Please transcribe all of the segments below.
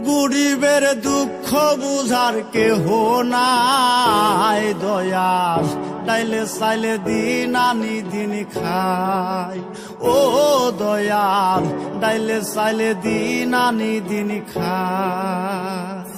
গরিবের দুঃখ বুঝার কেহ নাই দয়াল, ডাইলে চাইলে দিন আনি দিন খাই। ও দয়াল, ডাইলে চাইলে দিন আনি দিন খাই।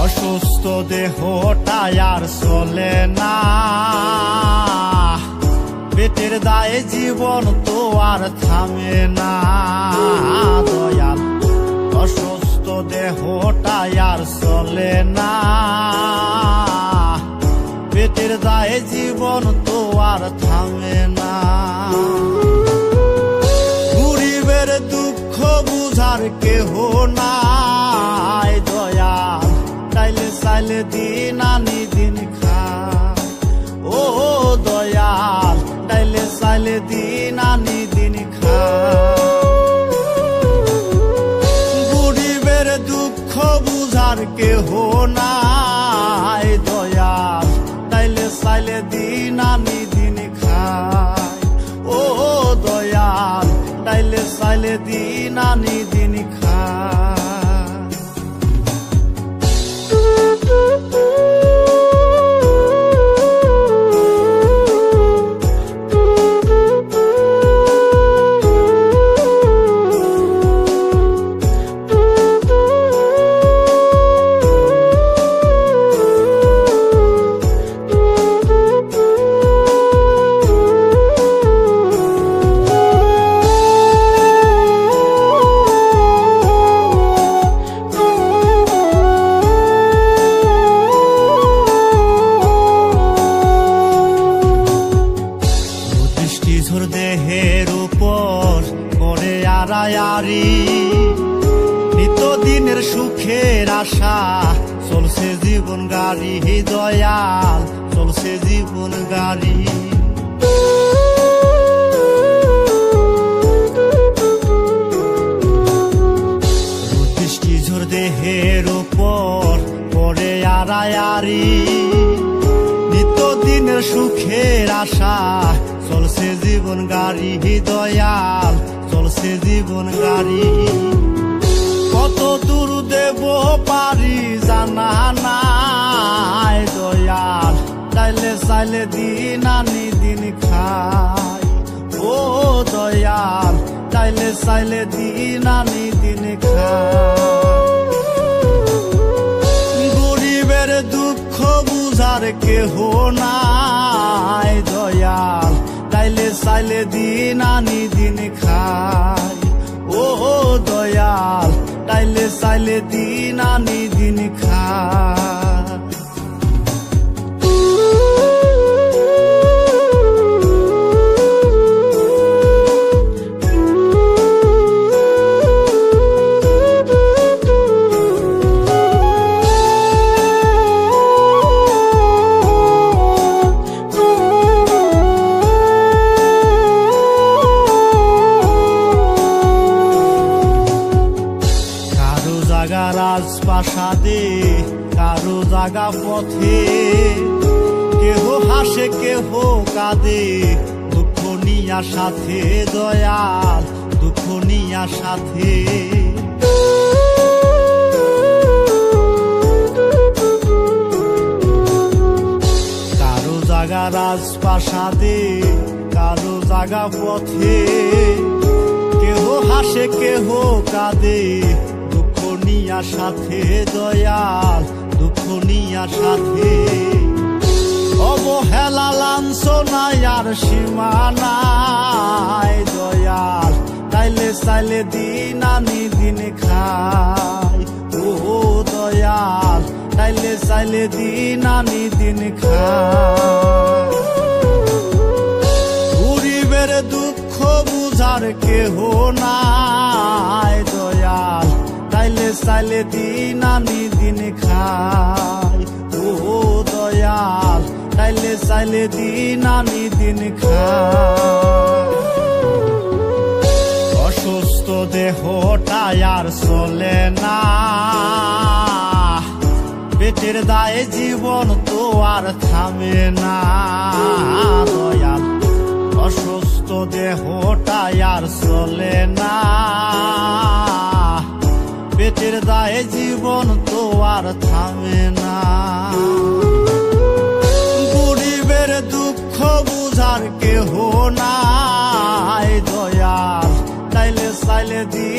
অসুস্থ দেহটা আর চলে না, পেটের দায়ে জীবন তো আর থামে না দয়াল। অসুস্থ দেহটা আর চলে না, পেটের দায়ে জীবন তো আর থামে না। গরিবের দুঃখ বুঝার কেহ নাই দয়াল, ডাইলে চাইলে দিন আনি দিন খাই। ও দয়াল, ডাইলে চাইলে দিন আনি দিন খাই। গরিবের দুঃখ বুঝার কেহ নাই দয়াল, ডাইলে চাইলে দিন আনি দিন খাই। ও দয়াল, ডাইলে চাইলে দিন আনি দিন খাই। দেহের উপর করে আড়ায়ারি, নিত্যদিনের সুখের আশা চলছে জীবন গাড়ি দয়াল, চলছে জীবন গাড়ি। ঝড় দেহের উপর করে আড়ায়ারি, নিত্যদিনের সুখের আশা চলছে জীবন গাড়ি দয়াল, চলছে জীবন গাড়ি। কত দূর দেব পারি জানা নাই দয়াল, চাইলে চাইলে দিন আনি দিন খাই। ও দয়াল, চাইলে চাইলে দিন আনি দিন খাই। গরিবের দুঃখ বুঝার কেহ নাই দয়াল, চাইলে চাইলে দিন আনি দিন খাই। ও দয়াল, চাইলে চাইলে দিন আনি দিন খাই। রাজপ্রাসাদে কারো জাগা পথে, কেহ হাসে কেহ কাঁদে দুঃখ নিয়া সাথে দয়াল, দুঃখ নিয়া সাথে। কারো জাগা রাজপ্রাসাদে কারো জাগা পথে, কেহ হাসে কেহ কাঁদে নিয়া সাথে দয়াল, দুঃখ নিয়া সাথে। অবহেলা লাঞ্ছনায় আর সীমা নাই দয়াল, চাইলে চাইলে দিন আনি দিন খাই। ও দয়াল, চাইলে চাইলে দিন আনি দিন খাই। গরিবের দুঃখ বুঝার কেহ নাই দয়াল, চাইলে চাইলে দিন আনি দিন খাই। ও দয়াল, চাইলে চাইলে দিন আনি দিন খাই। অসুস্থ দেহটা আর চলে না, পেটের দায়ে জীবন তো আর থামে না দয়াল। অসুস্থ দেহটা আর চলে না, পেটের দায়ে জীবন তো আর থামে না। গরিবের দুঃখ বুঝার কেহ নাই দয়াল, চাইলে চাইলে দিয়ে